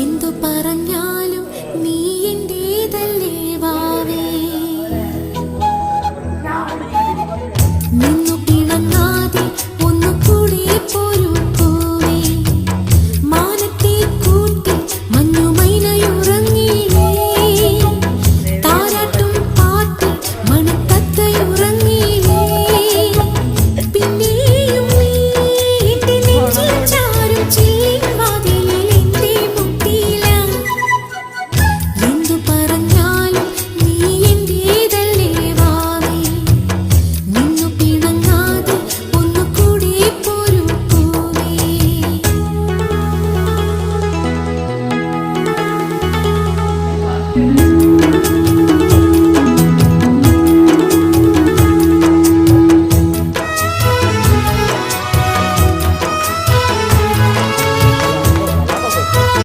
എന്തു പറഞ്ഞാലും നീ എന്റേതല്ലേ വാവേ. നിന്നു പിണങ്ങാതെ ഒന്നുകൂടി പോരൂ പൂവേ. മാനത്തെ കൂട്ടി മഞ്ഞുമൈനയുറങ്ങിയില്ലേ. താരാട്ടും പാട്ടി മണത്തത്തയുറങ്ങിയില്ലേ. പിന്നെയും നീ എന്റെ നെഞ്ചിൽ ചാരും ചില്ലിൻ വാതിലിൽ എന്റെ മുട്ടിയില. എന്തു പറഞ്ഞാലും നീ എന്റേതല്ലേ വാവേ. നിന്നു പിണങ്ങാതെ ഒന്നുകൂടി പോരൂ പൂവേ.